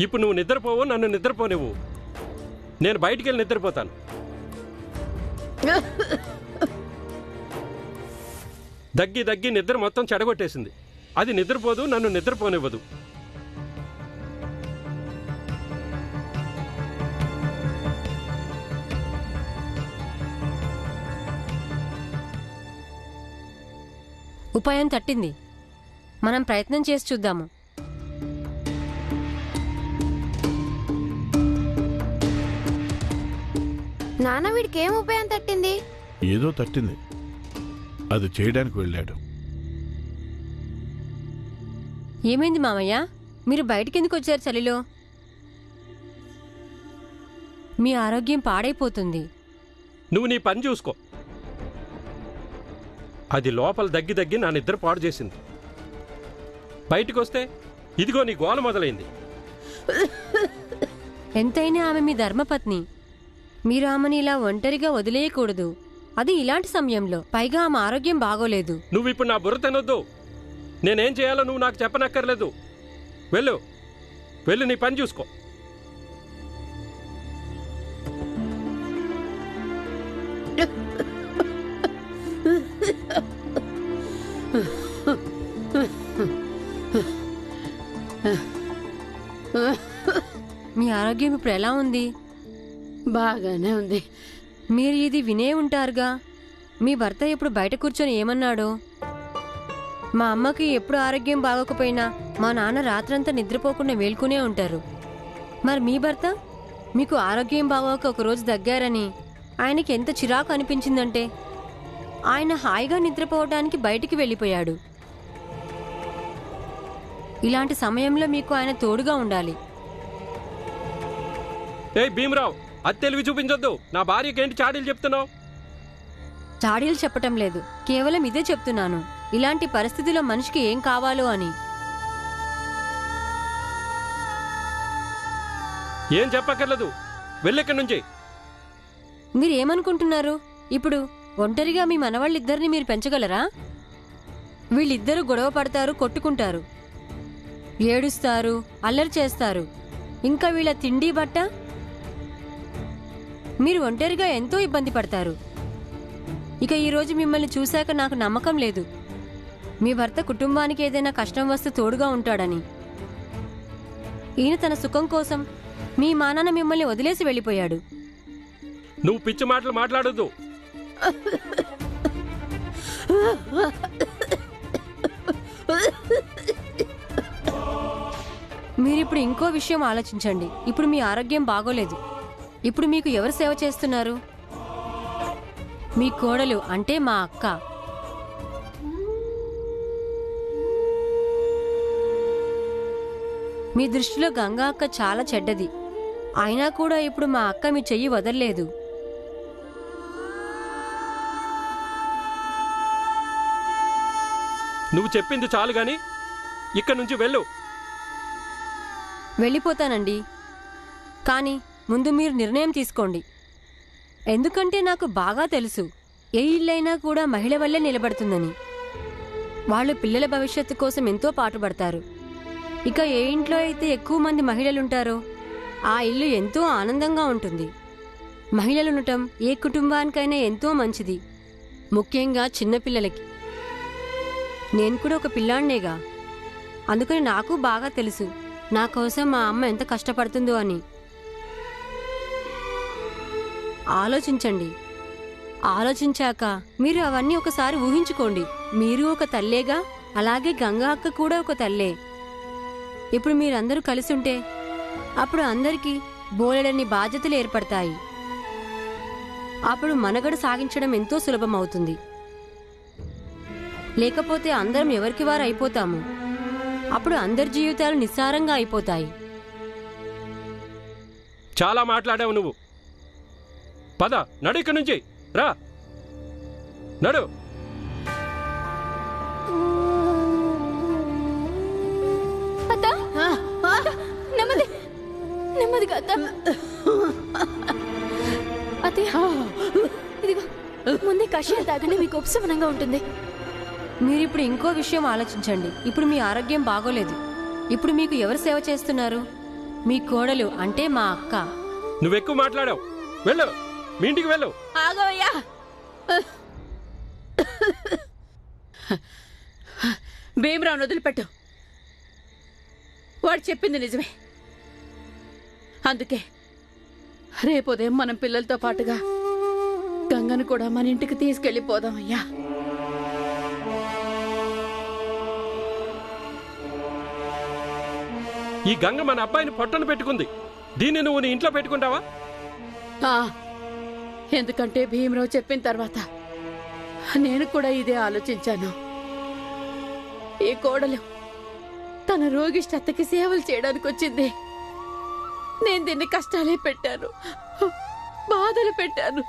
ఇప్పుడు నువ్వు నిద్రపోవు, నన్ను నిద్రపోనివ్వు. నేను బయటికి వెళ్ళి నిద్రపోతాను. దగ్గి దగ్గి నిద్ర మొత్తం చెడగొట్టేసింది. అది నిద్రపోదు, నన్ను నిద్రపోనివ్వదు. ఉపాయం తట్టింది. మనం ప్రయత్నం చేసి చూద్దాము. నాన్న వీడికి ఏం ఉపాయం తట్టింది? ఏదో తట్టింది, అది చేయడానికి వెళ్ళాడు. ఏమైంది మామయ్య? మీరు బయటికెందుకు వచ్చారు చలిలో? మీ ఆరోగ్యం పాడైపోతుంది. నువ్వు నీ పని చూసుకో. అది లోపల దగ్గి దగ్గి నా నిద్ర పాడు చేసింది. బయటికి వస్తే ఇదిగో నీ గోల మొదలైంది. ఎంతైనా ఆమె మీ ధర్మపత్ని. మీరు ఆమెని ఇలా ఒంటరిగా వదిలేయకూడదు, అది ఇలాంటి సమయంలో. పైగా ఆమె ఆరోగ్యం బాగోలేదు. నువ్వు ఇప్పుడు నా బుర్ర తినొద్దు. నేనేం చేయాలో నువ్వు నాకు చెప్పనక్కర్లేదు. వెళ్ళు, వెళ్ళు, నీ పని చూసుకో. మీ ఆరోగ్యం ఇప్పుడు ఎలా ఉంది? బాగానే ఉంది. మీరు ఇది వినే ఉంటారుగా. మీ భర్త ఇప్పుడు బయట కూర్చొని ఏమన్నాడో? మా అమ్మకి ఎప్పుడు ఆరోగ్యం బాగోకపోయినా మా నాన్న రాత్రంతా నిద్రపోకుండా మేల్కొనే ఉంటారు. మరి మీ భర్త మీకు ఆరోగ్యం బాగోక ఒకరోజు దగ్గారని ఆయనకి ఎంత చిరాకు అనిపించిందంటే ఆయన హాయిగా నిద్రపోవడానికి బయటికి వెళ్ళిపోయాడు. ఇలాంటి సమయంలో మీకు ఆయన తోడుగా ఉండాలి. ఏ భీమరావు, అది తెలివి చూపించొద్దు. నా భార్యకేంటి చాడీలు చెప్తున్నావు? చాడీలు చెప్పటం లేదు, కేవలం ఇదే చెప్తున్నాను. ఇలాంటి పరిస్థితిలో మనిషికి ఏం కావాలో అని. ఏం చెప్పక్కర్లేదు, వెళ్ళెక్కడి నుంచి. మీరేమనుకుంటున్నారు? ఇప్పుడు ఒంటరిగా మీ మనవాళ్ళిద్దరిని మీరు పెంచగలరా? వీళ్ళిద్దరూ గొడవ పడతారు, కొట్టుకుంటారు, ఏడుస్తారు, అల్లరి చేస్తారు. ఇంకా వీళ్ళ తిండి బట్ట. మీరు ఒంటరిగా ఎంతో ఇబ్బంది పడతారు. ఇక ఈరోజు మిమ్మల్ని చూశాక నాకు నమ్మకం లేదు మీ భర్త కుటుంబానికి ఏదైనా కష్టం వస్తే తోడుగా ఉంటాడని. ఈయన తన సుఖం కోసం మీ మానాన్న మిమ్మల్ని వదిలేసి వెళ్ళిపోయాడు. నువ్వు పిచ్చి మాటలు మాట్లాడొద్దు. మీరిప్పుడు ఇంకో విషయం ఆలోచించండి. ఇప్పుడు మీ ఆరోగ్యం బాగోలేదు. ఇప్పుడు మీకు ఎవరు సేవ చేస్తున్నారు? మీ కోడలు, అంటే మా అక్క. మీ దృష్టిలో గంగా అక్క చాలా చెడ్డది. అయినా కూడా ఇప్పుడు మా అక్క మీ చెయ్యి వదల్లేదు. నువ్వు చెప్పింది చాలు గాని ఇక్కడి నుంచి వెళ్ళు. వెళ్ళిపోతానండి, కానీ ముందు మీరు నిర్ణయం తీసుకోండి. ఎందుకంటే నాకు బాగా తెలుసు ఏ ఇల్లైనా కూడా మహిళ వల్లే నిలబడుతుందని. వాళ్ళు పిల్లల భవిష్యత్తు కోసం ఎంతో పాటుపడతారు. ఇక ఏ ఇంట్లో అయితే ఎక్కువ మంది మహిళలుంటారో ఆ ఇల్లు ఎంతో ఆనందంగా ఉంటుంది. మహిళలుండటం ఏ కుటుంబానికైనా ఎంతో మంచిది, ముఖ్యంగా చిన్నపిల్లలకి. నేను కూడా ఒక పిల్లాడినేగా, అందుకని నాకు బాగా తెలుసు నా కోసం మా అమ్మ ఎంత కష్టపడుతుందో అని. ఆలోచించండి. ఆలోచించాక మీరు అవన్నీ ఒకసారి ఊహించుకోండి. మీరు ఒక తల్లేగా, అలాగే గంగా అక్క కూడా ఒక తల్లే. ఇప్పుడు మీరందరూ కలిసి ఉంటే అప్పుడు అందరికీ బోలెడన్ని బాధ్యతలు ఏర్పడతాయి. అప్పుడు మనగడ సాగించడం ఎంతో సులభమవుతుంది. లేకపోతే అందరం ఎవరికి వారు అయిపోతాము. అప్పుడు అందరి జీవితాలు నిస్సారంగా అయిపోతాయి. చాలా మాట్లాడావు నువ్వు. పద, నడు ఇక్కడి నుంచి. రా, నడు. నెమ్మది నెమ్మదిగా అత్త. అత్తయ్య, ఇదిగో ముందే కషాయం తాగండి, మీకు ఉపశమనంగా ఉంటుంది. మీరిప్పుడు ఇంకో విషయం ఆలోచించండి. ఇప్పుడు మీ ఆరోగ్యం బాగోలేదు. ఇప్పుడు మీకు ఎవరు సేవ చేస్తున్నారు? మీ కోడలు, అంటే మా అక్క. నువ్వెక్కువ మాట్లాడావు. వెళ్ళు, మీ ఇంటికి వెళ్ళు. ఆగవయ్యా. భీమరావును వదిలిపెట్టు. వాడు చెప్పింది నిజమే. అందుకే రేపు ఉదయం మనం పిల్లలతో పాటుగా గంగను కూడా మన ఇంటికి తీసుకెళ్ళిపోదాం అయ్యా. ఈ గంగ మన అబ్బాయిని పొట్టను పెట్టుకుంది. దీన్ని నువ్వు నీ ఇంట్లో పెట్టుకుంటావా? ఎందుకంటే భీమరావు చెప్పిన తర్వాత నేను కూడా ఇదే ఆలోచించాను. ఈ కోడలు తన రోగిష్ఠతకి సేవలు చేయడానికి వచ్చింది. నేను దీన్ని కష్టాలే పెట్టాను, బాధలు పెట్టాను.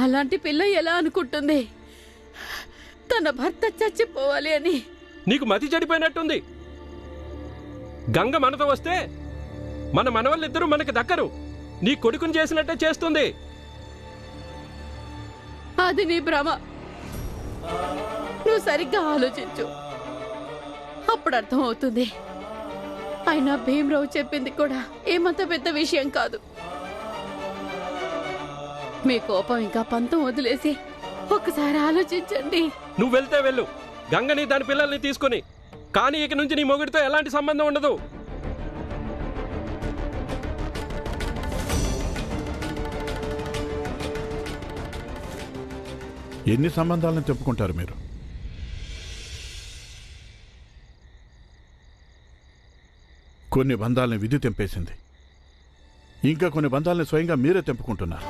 అలాంటి పిల్ల ఎలా అనుకుంటుంది తన భర్త చచ్చిపోవాలి అని? నీకు మతి చెడిపోయినట్టుంది. గంగ మనతో వస్తే మన మనవళ్ళిద్దరూ మనకి దక్కరు. నీ కొడుకుని చేసినట్టే చేస్తుంది. అది నీ భ్రమ. నువ్వు సరిగ్గా ఆలోచించు, అప్పుడు అర్థం అవుతుంది. అయినా భీమరావు చెప్పింది కూడా ఏమంత పెద్ద విషయం కాదు. మీ కోపం ఇంకా పంతం వదిలేసి ఒక్కసారి ఆలోచించండి. నువ్వు వెళ్తే వెళ్ళు, గంగని దాని పిల్లల్ని తీసుకుని. కానీ ఇక నుంచి నీ మొగుడితో ఎలాంటి సంబంధం ఉండదు. ఎన్ని సంబంధాలను చెప్పుకుంటారు మీరు? కొన్ని బంధాలని విధి తెంపేసింది. ఇంకా కొన్ని బంధాలని స్వయంగా మీరే తెంపుకుంటున్నారు.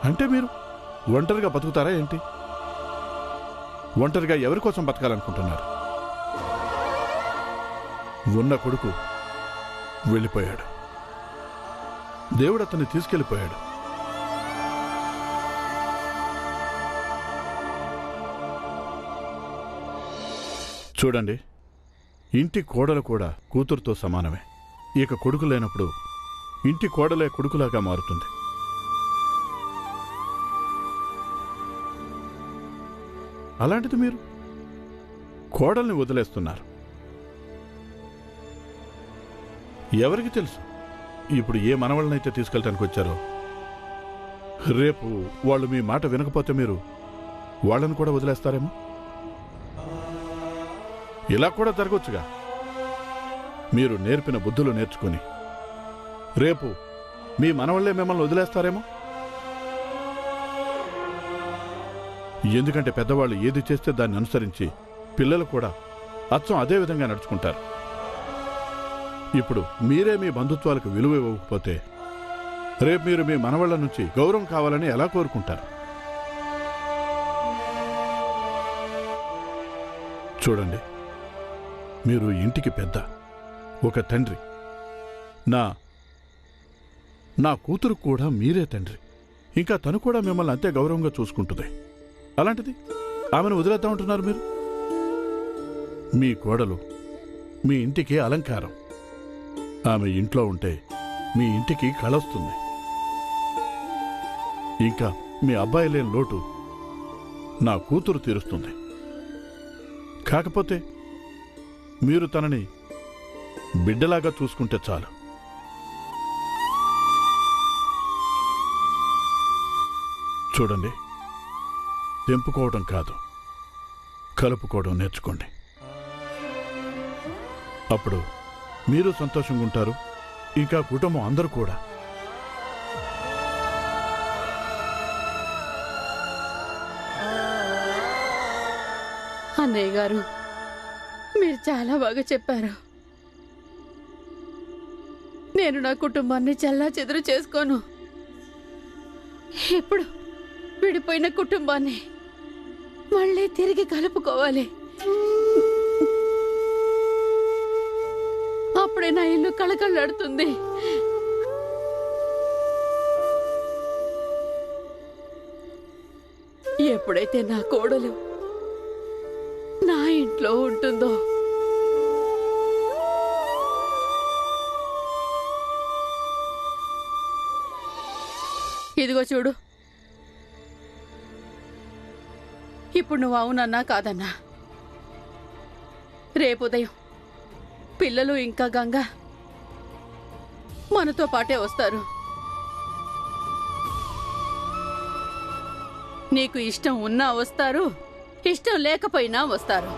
అంటే మీరు ఒంటరిగా బతుకుతారా ఏంటి? ఒంటరిగా ఎవరి కోసం బతకాలనుకుంటున్నారు? ఉన్న కొడుకు వెళ్ళిపోయాడు, దేవుడు అతన్ని తీసుకెళ్ళిపోయాడు. చూడండి, ఇంటి కోడలు కూడా కూతురుతో సమానమే. ఇక కొడుకు లేనప్పుడు ఇంటి కోడలే కొడుకులాగా మారుతుంది. అలాంటిది మీరు కోడల్ని వదిలేస్తున్నారు. ఎవరికి తెలుసు ఇప్పుడు ఏ మనవళ్ళనైతే తీసుకెళ్ళటానికి వచ్చారో రేపు వాళ్ళు మీ మాట వినకపోతే మీరు వాళ్ళని కూడా వదిలేస్తారేమో. ఇలా కూడా జరగవచ్చుగా. మీరు నేర్పిన బుద్ధులు నేర్చుకుని రేపు మీ మనవళ్లే మిమ్మల్ని వదిలేస్తారేమో. ఎందుకంటే పెద్దవాళ్ళు ఏది చేస్తే దాన్ని అనుసరించి పిల్లలు కూడా అచ్చం అదే విధంగా నడుచుకుంటారు. ఇప్పుడు మీరే మీ బంధుత్వాలకు విలువ ఇవ్వకపోతే రేపు మీరు మీ మనవళ్ల నుంచి గౌరవం కావాలని ఎలా కోరుకుంటారు? చూడండి, మీరు ఇంటికి పెద్ద, ఒక తండ్రి. నా కూతురు కూడా మీరే తండ్రి. ఇంకా తను కూడా మిమ్మల్ని అంతే గౌరవంగా చూసుకుంటుంది. అలాంటిది ఆమెను వదిలేద్దామంటున్నారు మీరు. మీ కోడలు మీ ఇంటికి అలంకారం. ఆమె ఇంట్లో ఉంటే మీ ఇంటికి కళొస్తుంది. ఇంకా మీ అబ్బాయి లేని లోటు నా కూతురు తీరుస్తుంది. కాకపోతే మీరు తనని బిడ్డలాగా చూసుకుంటే చాలు. చూడండి, తెంపుకోవడం కాదు, కలుపుకోవడం నేర్చుకోండి. అప్పుడు మీరు సంతోషంగా ఉంటారు, ఇంకా కుటుంబం అందరూ కూడా. అన్నయ్య గారు, మీరు చాలా బాగా చెప్పారు. నేను నా కుటుంబాన్ని చెల్లాచెదురు చేసుకోను. ఇప్పుడు విడిపోయిన కుటుంబాన్ని మళ్ళీ తిరిగి కలుపుకోవాలి. అప్పుడే నా ఇల్లు కళకళలాడుతుంది. ఎప్పుడైతే నా కోడలు నా ఇంట్లో ఉంటుందో ఇదిగో చూడు, ఇప్పుడు నువ్వు అవునన్నా కాదన్నా, రేపు ఉదయం పిల్లలు ఇంకా గంగ మనతో పాటే వస్తారు. నీకు ఇష్టం ఉన్నా వస్తారు, ఇష్టం లేకపోయినా వస్తారు.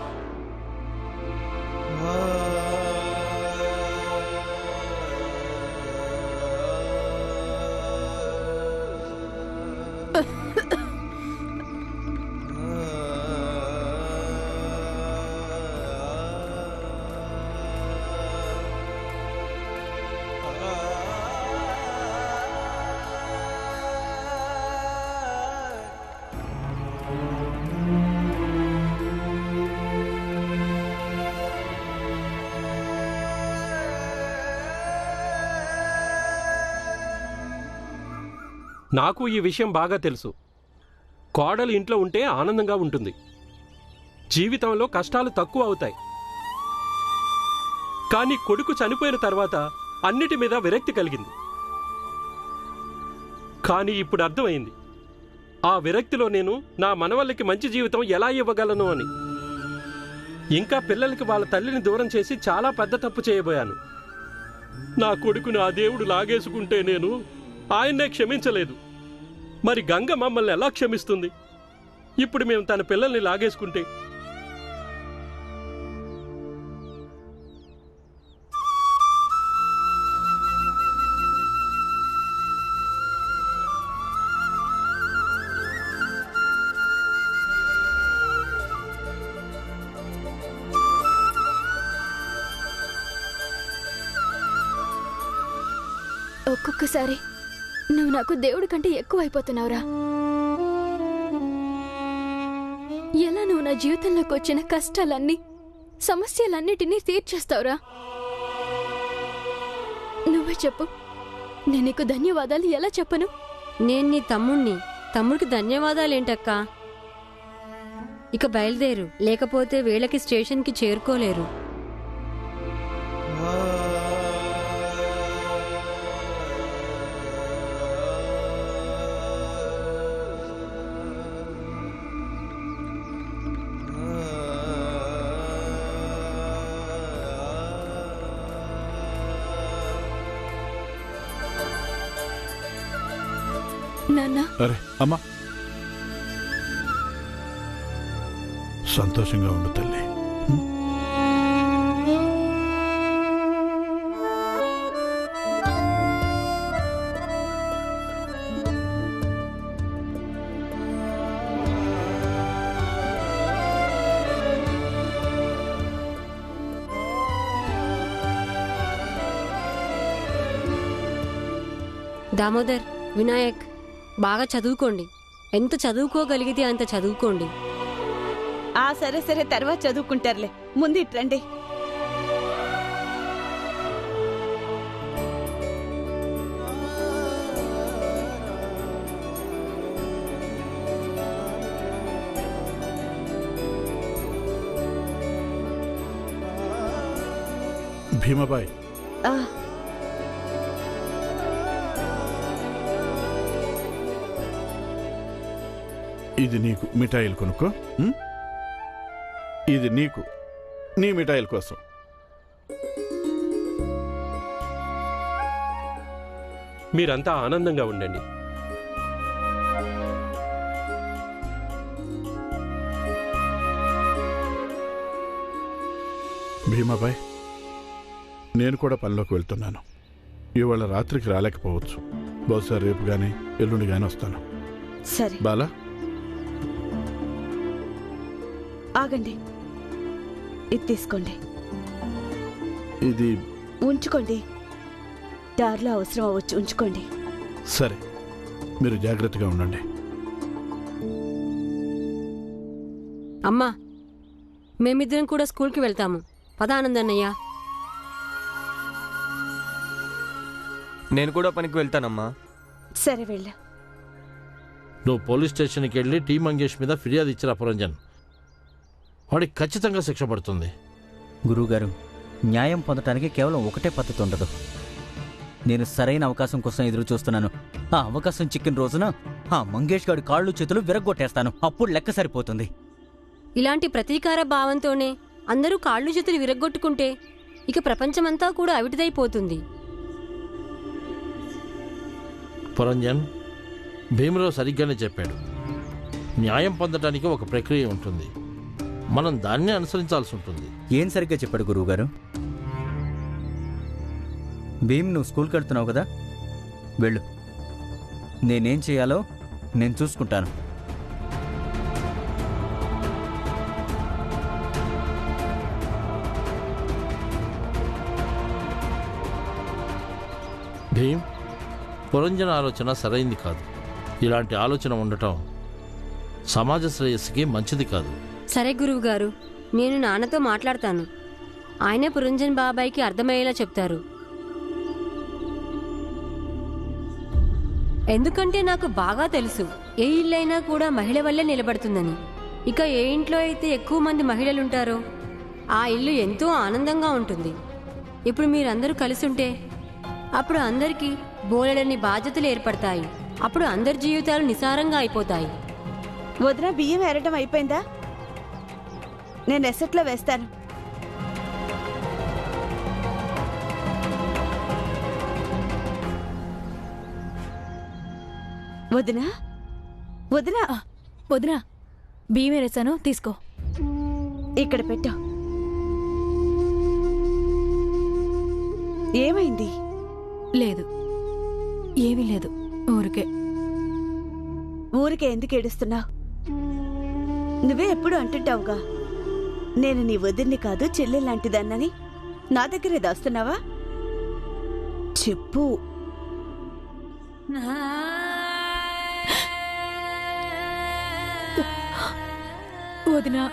నాకు ఈ విషయం బాగా తెలుసు. కోడలు ఇంట్లో ఉంటే ఆనందంగా ఉంటుంది, జీవితంలో కష్టాలు తక్కువ అవుతాయి. కానీ కొడుకు చనిపోయిన తర్వాత అన్నిటి మీద విరక్తి కలిగింది. కానీ ఇప్పుడు అర్థమైంది, ఆ విరక్తిలో నేను నా మనవళ్ళకి మంచి జీవితం ఎలా ఇవ్వగలను అని. ఇంకా పిల్లలకి వాళ్ళ తల్లిని దూరం చేసి చాలా పెద్ద తప్పు చేయబోయాను. నా కొడుకుని ఆ దేవుడు లాగేసుకుంటే నేను ఆయన్నే క్షమించలేదు. మరి గంగ మమ్మల్ని ఎలా క్షమిస్తుంది? ఇప్పుడు మేము తన పిల్లల్ని లాగేసుకుంటే? ఒక్కొక్కసారి నువ్వు నాకు దేవుడి కంటే ఎక్కువ అయిపోతున్నావురా. ఎలా నువ్వు నా జీవితంలోకి వచ్చిన కష్టాలన్నీ, సమస్యలన్నిటినీ తీర్చేస్తావురా? నువ్వే చెప్పు, నేను నీకు ధన్యవాదాలు ఎలా చెప్పను? నేను నీ తమ్ముడికి ధన్యవాదాలేంటక్కా? ఇక బయలుదేరు, లేకపోతే వేళకి స్టేషన్కి చేరుకోలేరు. నాన్న, అరే అమ్మా, సంతోషంగా ఉండు తల్లి. దామోదర్, వినాయక్, బాగా చదువుకోండి. ఎంత చదువుకోగలిగితే అంత చదువుకోండి. సరే సరే, తర్వాత చదువుకుంటారులే, ముందు ఇట్రండి. భీమాబాయ్, ఇది నీకు మిఠాయిలు కొనుక్కో. ఇది నీకు, నీ మిఠాయిల కోసం. మీరంతా ఆనందంగా ఉండండి. భీమాబాయ్, నేను కూడా పనిలోకి వెళ్తున్నాను. ఇవాళ రాత్రికి రాలేకపోవచ్చు, బహుశా రేపు కానీ ఎల్లుండి కానీ వస్తాను. సరే బాలా, ఆగండి, ఇది తీసుకోండి. ఇది ఉంచుకోండి, దారిలో అవసరం అవ్వచ్చు, ఉంచుకోండి. సరే, మీరు జాగ్రత్తగా ఉండండి. అమ్మా, మేమిద్దరం కూడా స్కూల్కి వెళ్తాము. పద ఆనందన్నయ్య. నేను కూడా పనికి వెళ్తానమ్మా. సరే వెళ్ళా. నువ్వు పోలీస్ స్టేషన్కి వెళ్ళి టీ మంగేష్ మీద ఫిర్యాదు ఇచ్చిరా పురంజన్. వాడికి ఖచ్చితంగా శిక్ష పడుతుంది. గురువుగారు, న్యాయం పొందటానికి కేవలం ఒకటే పద్ధతి ఉండదు. నేను సరైన అవకాశం కోసం ఎదురు చూస్తున్నాను. ఆ అవకాశం చిక్కిన రోజున ఆ మంగేష్ గారి కాళ్ళు చేతులు విరగ్గొట్టేస్తాను. అప్పుడు లెక్క సరిపోతుంది. ఇలాంటి ప్రతీకార భావంతోనే అందరూ కాళ్ళు చేతులు విరగ్గొట్టుకుంటే ఇక ప్రపంచమంతా కూడా అవిటిదైపోతుంది. పురంజన్, భీమరావు సరిగ్గానే చెప్పాడు. న్యాయం పొందడానికి ఒక ప్రక్రియ ఉంటుంది. మనం దాన్నే అనుసరించాల్సి ఉంటుంది. ఏం సరిగ్గా చెప్పాడు గురువుగారు? భీమ్, నువ్వు స్కూల్కి వెళ్తున్నావు కదా, వెళ్ళు. నేనేం చేయాలో నేను చూసుకుంటాను. భీమ్, పురంజన ఆలోచన సరైంది కాదు. ఇలాంటి ఆలోచన ఉండటం సమాజ శ్రేయస్సుకి మంచిది కాదు. సరే గురువుగారు, నేను నాన్నతో మాట్లాడతాను. ఆయనే పురంజన్ బాబాయ్కి అర్థమయ్యేలా చెప్తారు. ఎందుకంటే నాకు బాగా తెలుసు ఏ ఇల్లైనా కూడా మహిళ వల్లే నిలబడుతుందని. ఇక ఏ ఇంట్లో అయితే ఎక్కువ మంది మహిళలుంటారో ఆ ఇల్లు ఎంతో ఆనందంగా ఉంటుంది. ఇప్పుడు మీరందరూ కలిసి ఉంటే అప్పుడు అందరికీ బోలెడన్ని బాధ్యతలు ఏర్పడతాయి. అప్పుడు అందరి జీవితాలు నిసారంగా అయిపోతాయి. వదిన, బియ్యం ఏరటం అయిపోయిందా? నేను ఎసట్లో వేస్తాను. వదినా, వదినా, వదినా, బియ్యం వేరేసాను, తీసుకో. ఇక్కడ పెట్టు. ఏమైంది? లేదు, ఏమీ లేదు, ఊరికే. ఊరికే ఎందుకు ఏడుస్తున్నావు? నువ్వే ఎప్పుడు అంటుంటావుగా, నేను నీ వదిన్ని కాదు చెల్లెల్లాంటిదన్నని. నా దగ్గరే దాస్తున్నావా? చెప్పు. వదినా,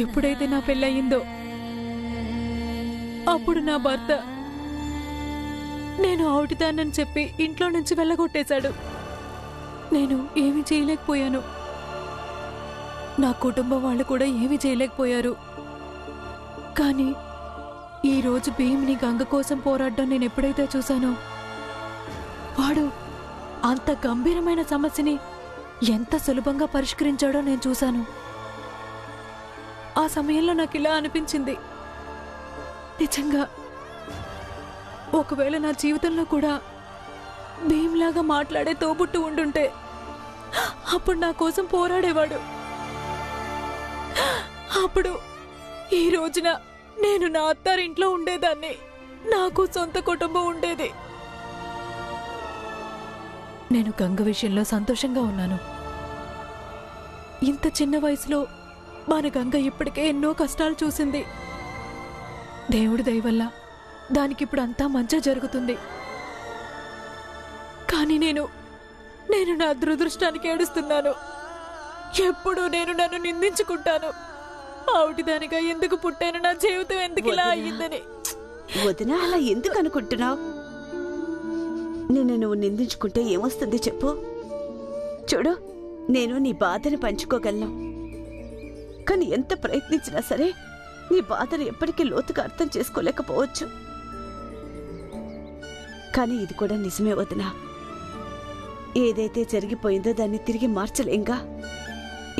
ఎప్పుడైతే నా పెళ్ళయిందో అప్పుడు నా భర్త నేను ఆవుటిదానని చెప్పి ఇంట్లో నుంచి వెళ్ళగొట్టేశాడు. నేను ఏమీ చేయలేకపోయాను. నా కుటుంబం వాళ్ళు కూడా ఏమీ చేయలేకపోయారు. కానీ ఈరోజు భీమ్ని గంగ కోసం పోరాడడం నేను ఎప్పుడైతే చూశానో, వాడు అంత గంభీరమైన సమస్యని ఎంత సులభంగా పరిష్కరించాడో నేను చూశాను. ఆ సమయంలో నాకు ఇలా అనిపించింది, నిజంగా ఒకవేళ నా జీవితంలో కూడా భీమ్లాగా మాట్లాడే తోబుట్టు ఉండుంటే అప్పుడు నా కోసం పోరాడేవాడు. అప్పుడు ఈ రోజున నేను నా అత్తారింట్లో ఉండేదాన్ని, నాకు సొంత కుటుంబం ఉండేది. నేను గంగ విషయంలో సంతోషంగా ఉన్నాను. ఇంత చిన్న వయసులో మన గంగ ఇప్పటికే ఎన్నో కష్టాలు చూసింది. దేవుడి దయ వల్ల దానికిప్పుడు అంతా మంచి జరుగుతుంది. కానీ నేను నా దురదృష్టానికి ఏడుస్తున్నాను. ఎప్పుడు నేను నన్ను నిందించుకుంటాను. ఆవిటిదానిగా ఎందుకు పుట్టాను, నా జీవితం ఎందుకు ఇలా అయ్యిందని. వదిన, అలా ఎందుకు అనుకుంటున్నావు? నిన్ను నువ్వు నిందించుకుంటే ఏమొస్తుంది చెప్పు? చూడు, నేను నీ బాధను పంచుకోగలను. కానీ ఎంత ప్రయత్నించినా సరే నీ బాధను ఎప్పటికీ లోతుగా అర్థం చేసుకోలేకపోవచ్చు. కానీ ఇది కూడా నిజమే వదిన. ఏదైతే జరిగిపోయిందో దాన్ని తిరిగి మార్చలేంగా.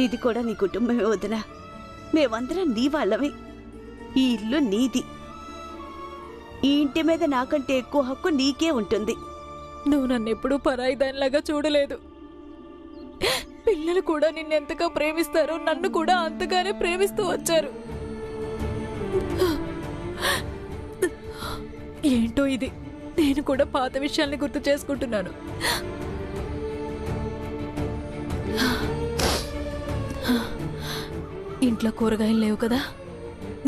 ఇది కూడా నీ కుటుంబమే వదిన. మేమందరం నీ వాళ్ళమే. ఈ ఇల్లు నీది. ఈ ఇంటి మీద నాకంటే ఎక్కువ హక్కు నీకే ఉంటుంది. నువ్వు నన్నెప్పుడూ పరాయి దానిలాగా చూడలేదు. పిల్లలు కూడా నిన్నెంతగా ప్రేమిస్తారో నన్ను కూడా అంతగానే ప్రేమిస్తూ వచ్చారు. ఏంటో ఇది, నేను కూడా పాత విషయాల్ని గుర్తు చేసుకుంటున్నాను. ఇంట్లో కూరగాయలు లేవు కదా,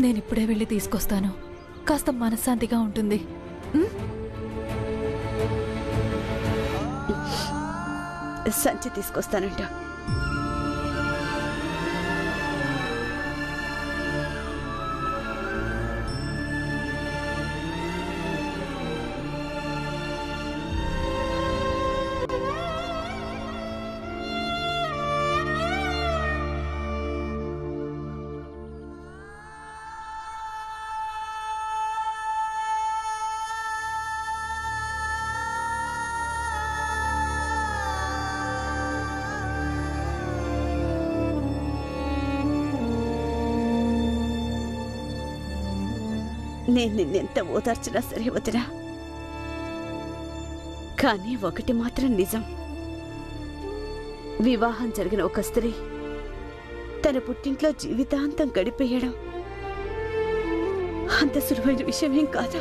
నేను ఇప్పుడే వెళ్ళి తీసుకొస్తాను. కాస్త మనశ్శాంతిగా ఉంటుంది. సంచి తీసుకొస్తానంట. నేను నిన్నెంత ఓదార్చినా సరే వదినా, కానీ ఒకటి మాత్రం నిజం. వివాహం జరిగిన ఒక స్త్రీ తన పుట్టింట్లో జీవితాంతం గడిపేయడం అంత సులువైన విషయమేం కాదు.